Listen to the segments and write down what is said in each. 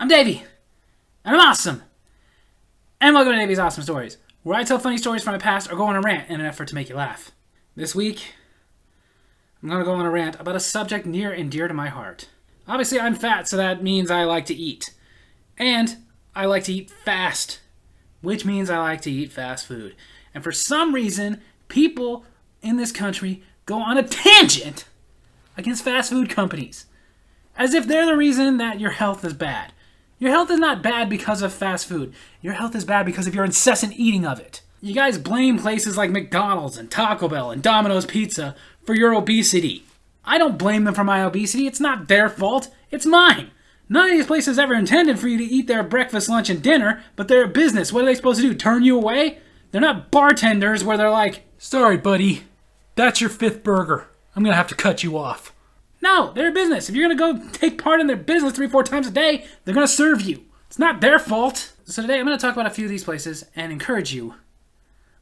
I'm Davy, and I'm awesome. And welcome to Davy's Awesome Stories, where I tell funny stories from my past or go on a rant in an effort to make you laugh. This week, I'm going to go on a rant about a subject near and dear to my heart. Obviously, I'm fat, so that means I like to eat. And I like to eat fast, which means I like to eat fast food. And for some reason, people in this country go on a tangent against fast food companies, as if they're the reason that your health is bad. Your health is not bad because of fast food. Your health is bad because of your incessant eating of it. You guys blame places like McDonald's and Taco Bell and Dominos Pizza for your obesity. I don't blame them for my obesity. It's not their fault. It's mine. None of these places ever intended for you to eat their breakfast, lunch, and dinner, but they're a business. What are they supposed to do? Turn you away? They're not bartenders where they're like, "Sorry, buddy. That's your 5th burger. I'm going to have to cut you off." No, they're a business. If you're going to go take part in their business 3-4 times a day, they're going to serve you. It's not their fault. So today I'm going to talk about a few of these places and encourage you,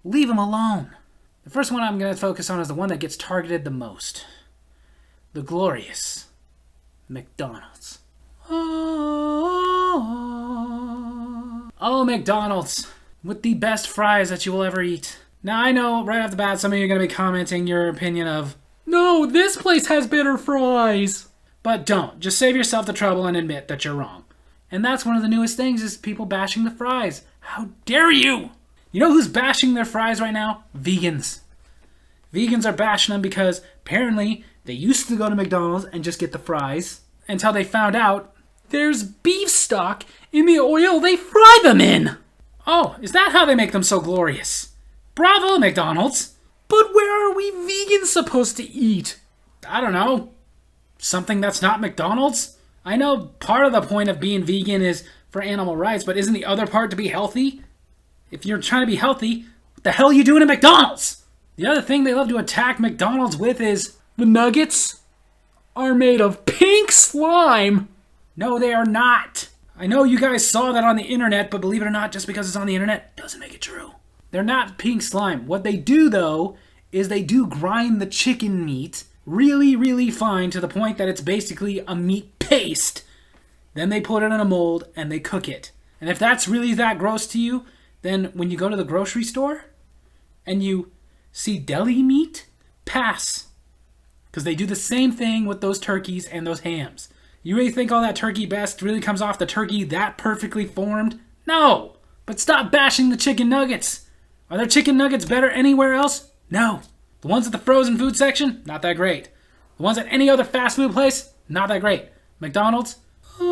leave them alone. The first one I'm going to focus on is the one that gets targeted the most. The glorious McDonald's. Oh, McDonald's, with the best fries that you will ever eat. Now, I know right off the bat some of you are going to be commenting your opinion of, "No, this place has better fries." But don't. Just save yourself the trouble and admit that you're wrong. And that's one of the newest things is people bashing the fries. How dare you? You know who's bashing their fries right now? Vegans. Vegans are bashing them because apparently they used to go to McDonald's and just get the fries until they found out there's beef stock in the oil they fry them in. Oh, is that how they make them so glorious? Bravo, McDonald's. But where are we vegans supposed to eat? I don't know. Something that's not McDonald's? I know part of the point of being vegan is for animal rights, but isn't the other part to be healthy? If you're trying to be healthy, what the hell are you doing at McDonald's? The other thing they love to attack McDonald's with is the nuggets are made of pink slime. No, they are not. I know you guys saw that on the internet, but believe it or not, just because it's on the internet doesn't make it true. They're not pink slime. What they do, though, is they do grind the chicken meat really, really fine to the point that it's basically a meat paste. Then they put it in a mold and they cook it. And if that's really that gross to you, then when you go to the grocery store and you see deli meat, pass. Because they do the same thing with those turkeys and those hams. You really think all that turkey best really comes off the turkey that perfectly formed? No! But stop bashing the chicken nuggets. Are there chicken nuggets better anywhere else? No. The ones at the frozen food section? Not that great. The ones at any other fast food place? Not that great. McDonald's? Or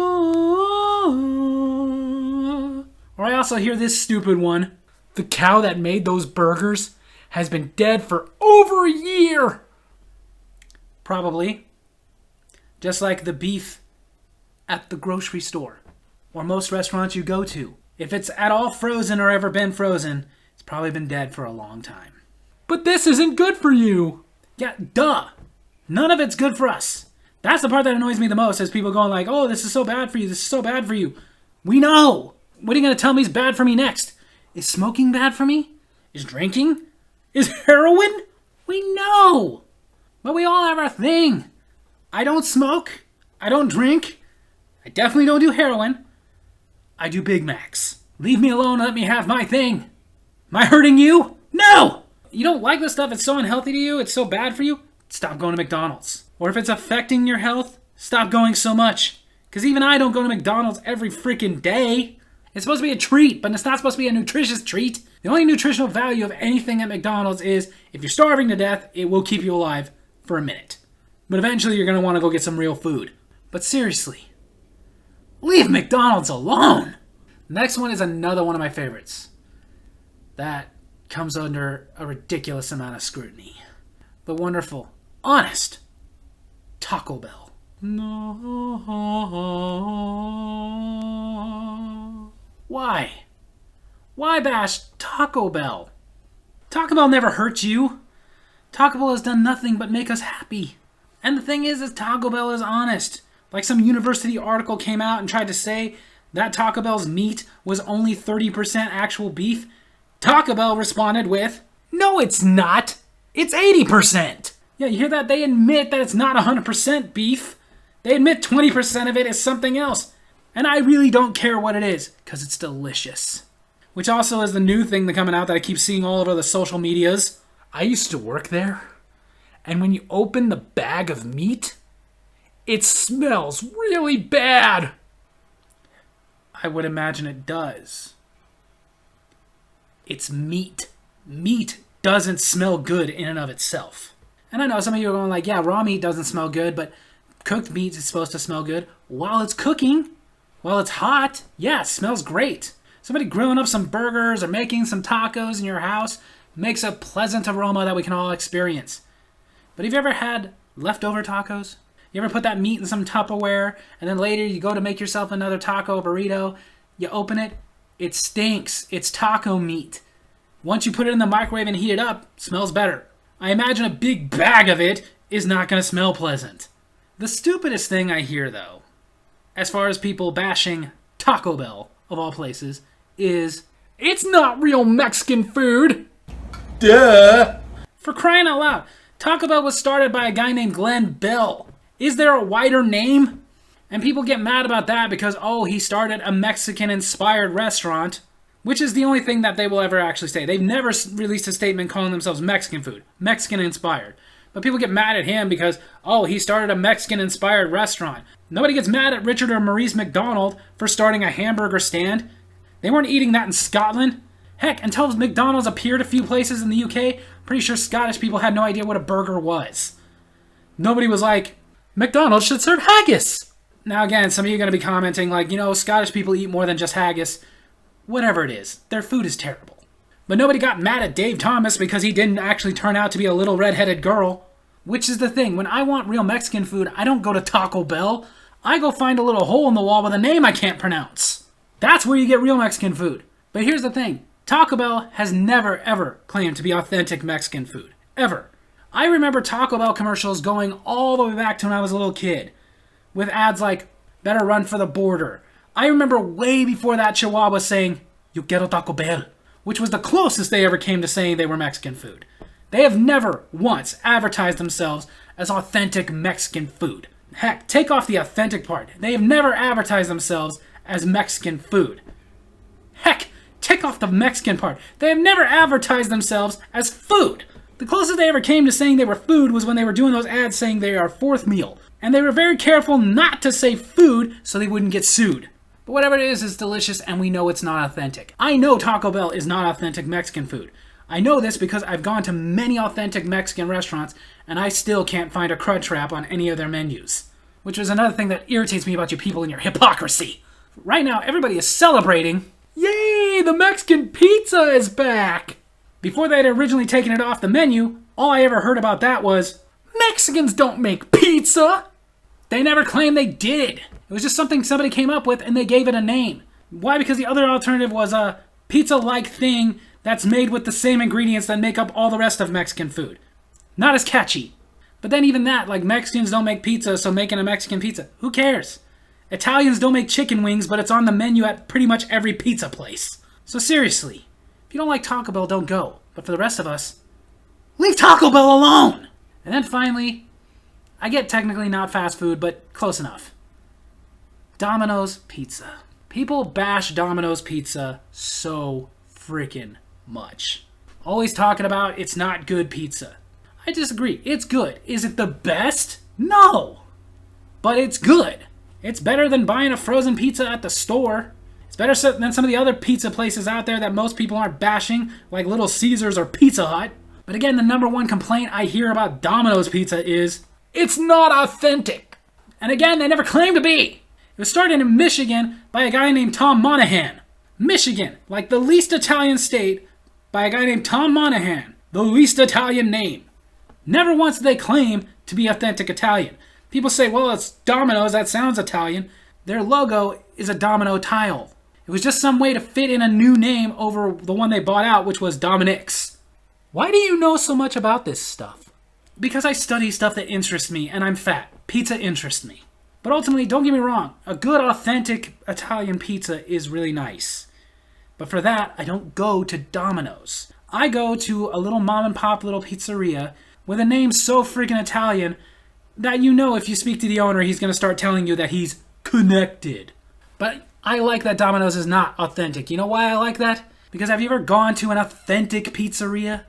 I also hear this stupid one. The cow that made those burgers has been dead for over a year. Probably. Just like the beef at the grocery store or most restaurants you go to. If it's at all frozen or ever been frozen, it's probably been dead for a long time. But this isn't good for you. Yeah, duh. None of it's good for us. That's the part that annoys me the most is people going like, "Oh, this is so bad for you. This is so bad for you." We know. What are you going to tell me is bad for me next? Is smoking bad for me? Is drinking? Is heroin? We know. But we all have our thing. I don't smoke. I don't drink. I definitely don't do heroin. I do Big Macs. Leave me alone. Let me have my thing. Am I hurting you? No! You don't like this stuff. It's so unhealthy to you. It's so bad for you. Stop going to McDonald's. Or if it's affecting your health, stop going so much. Because even I don't go to McDonald's every freaking day. It's supposed to be a treat, but it's not supposed to be a nutritious treat. The only nutritional value of anything at McDonald's is if you're starving to death, it will keep you alive for a minute. But eventually you're going to want to go get some real food. But seriously, leave McDonald's alone. Next one is another one of my favorites. That comes under a ridiculous amount of scrutiny. The wonderful, honest Taco Bell. No. Why? Why bash Taco Bell? Taco Bell never hurt you. Taco Bell has done nothing but make us happy. And the thing is Taco Bell is honest. Like some university article came out and tried to say that Taco Bell's meat was only 30% actual beef. Taco Bell responded with, "No, it's not. It's 80%. Yeah, you hear that? They admit that it's not 100% beef. They admit 20% of it is something else. And I really don't care what it is, because it's delicious. Which also is the new thing that's coming out that I keep seeing all over the social medias. I used to work there, and when you open the bag of meat, it smells really bad. I would imagine it does. It's meat. Meat doesn't smell good in and of itself. And I know some of you are going like, yeah, raw meat doesn't smell good, but cooked meat is supposed to smell good. While it's cooking, while it's hot, yeah, it smells great. Somebody grilling up some burgers or making some tacos in your house makes a pleasant aroma that we can all experience. But have you ever had leftover tacos? You ever put that meat in some Tupperware, and then later you go to make yourself another taco burrito, you open it, it stinks. It's taco meat. Once you put it in the microwave and heat it up, it smells better. I imagine a big bag of it is not going to smell pleasant. The stupidest thing I hear, though, as far as people bashing Taco Bell, of all places, is, it's not real Mexican food. Duh. For crying out loud, Taco Bell was started by a guy named Glenn Bell. Is there a wider name? And people get mad about that because, oh, he started a Mexican-inspired restaurant, which is the only thing that they will ever actually say. They've never released a statement calling themselves Mexican food, Mexican-inspired. But people get mad at him because, oh, he started a Mexican-inspired restaurant. Nobody gets mad at Richard or Maurice McDonald for starting a hamburger stand. They weren't eating that in Scotland. Heck, until McDonald's appeared a few places in the UK, pretty sure Scottish people had no idea what a burger was. Nobody was like, McDonald's should serve haggis. Now again, some of you are going to be commenting like, Scottish people eat more than just haggis. Whatever it is, their food is terrible. But nobody got mad at Dave Thomas because he didn't actually turn out to be a little red-headed girl. Which is the thing, when I want real Mexican food, I don't go to Taco Bell. I go find a little hole in the wall with a name I can't pronounce. That's where you get real Mexican food. But here's the thing, Taco Bell has never, ever claimed to be authentic Mexican food. Ever. I remember Taco Bell commercials going all the way back to when I was a little kid, with ads like, better run for the border. I remember way before that Chihuahua saying, "Yo quiero Taco Bell," which was the closest they ever came to saying they were Mexican food. They have never once advertised themselves as authentic Mexican food. Heck, take off the authentic part. They have never advertised themselves as Mexican food. Heck, take off the Mexican part. They have never advertised themselves as food. The closest they ever came to saying they were food was when they were doing those ads saying they are fourth meal. And they were very careful not to say food so they wouldn't get sued. But whatever it is, it's delicious and we know it's not authentic. I know Taco Bell is not authentic Mexican food. I know this because I've gone to many authentic Mexican restaurants and I still can't find a crunch wrap on any of their menus. Which is another thing that irritates me about you people and your hypocrisy. Right now, everybody is celebrating, yay, the Mexican pizza is back! Before they had originally taken it off the menu, all I ever heard about that was, Mexicans don't make pizza! They never claimed they did. It was just something somebody came up with and they gave it a name. Why? Because the other alternative was a pizza-like thing that's made with the same ingredients that make up all the rest of Mexican food. Not as catchy. But then even that, like Mexicans don't make pizza, so making a Mexican pizza, who cares? Italians don't make chicken wings, but it's on the menu at pretty much every pizza place. So seriously, if you don't like Taco Bell, don't go. But for the rest of us, leave Taco Bell alone! And then finally, I get technically not fast food, but close enough. Domino's Pizza. People bash Domino's Pizza so freaking much. Always talking about it's not good pizza. I disagree. It's good. Is it the best? No. But it's good. It's better than buying a frozen pizza at the store. It's better than some of the other pizza places out there that most people aren't bashing, like Little Caesars or Pizza Hut. But again, the number one complaint I hear about Domino's Pizza is, it's not authentic. And again, they never claimed to be. It was started in Michigan by a guy named Tom Monahan. Michigan, like the least Italian state, by a guy named Tom Monahan. The least Italian name. Never once did they claim to be authentic Italian. People say, well, it's Domino's, that sounds Italian. Their logo is a domino tile. It was just some way to fit in a new name over the one they bought out, which was Dominic's. Why do you know so much about this stuff? Because I study stuff that interests me, and I'm fat. Pizza interests me. But ultimately, don't get me wrong, a good, authentic Italian pizza is really nice. But for that, I don't go to Domino's. I go to a little mom-and-pop little pizzeria with a name so freaking Italian that you know if you speak to the owner, he's going to start telling you that he's connected. But I like that Domino's is not authentic. You know why I like that? Because have you ever gone to an authentic pizzeria?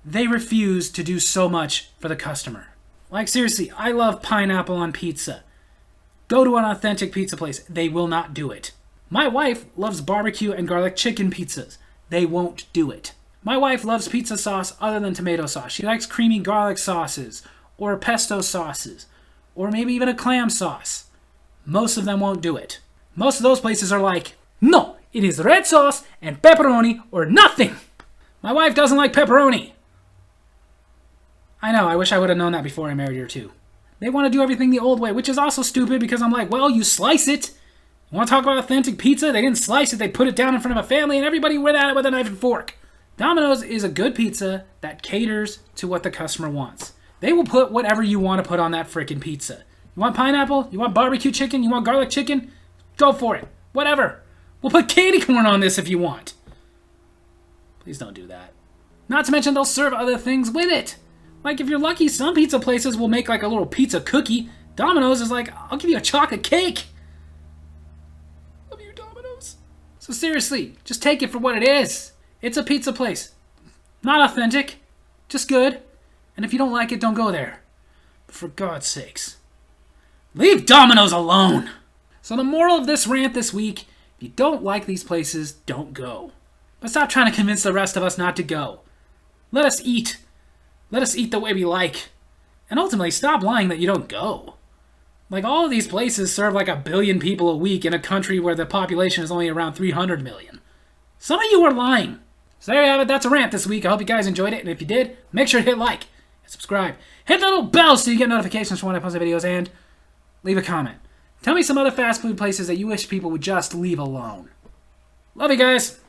They refuse to do so much for the customer. Like, seriously, I love pineapple on pizza. Go to an authentic pizza place. They will not do it. My wife loves barbecue and garlic chicken pizzas. They won't do it. My wife loves pizza sauce other than tomato sauce. She likes creamy garlic sauces, or pesto sauces, or maybe even a clam sauce. Most of them won't do it. Most of those places are like, no, it is red sauce and pepperoni or nothing. My wife doesn't like pepperoni. I know, I wish I would have known that before I married her too. They want to do everything the old way, which is also stupid because I'm like, well, you slice it. You want to talk about authentic pizza? They didn't slice it. They put it down in front of a family and everybody went at it with a knife and fork. Domino's is a good pizza that caters to what the customer wants. They will put whatever you want to put on that frickin' pizza. You want pineapple? You want barbecue chicken? You want garlic chicken? Go for it. Whatever. We'll put candy corn on this if you want. Please don't do that. Not to mention they'll serve other things with it. Like if you're lucky, some pizza places will make like a little pizza cookie. Domino's is like, I'll give you a chocolate cake. Love you, Domino's. So seriously, just take it for what it is. It's a pizza place. Not authentic, just good. And if you don't like it, don't go there. But for God's sakes, leave Domino's alone. So the moral of this rant this week, if you don't like these places, don't go. But stop trying to convince the rest of us not to go. Let us eat. Let us eat the way we like. And ultimately, stop lying that you don't go. Like, all of these places serve like 1 billion people a week in a country where the population is only around 300 million. Some of you are lying. So there you have it. That's a rant this week. I hope you guys enjoyed it. And if you did, make sure to hit like and subscribe. Hit the little bell so you get notifications for when I post the videos. And leave a comment. Tell me some other fast food places that you wish people would just leave alone. Love you guys.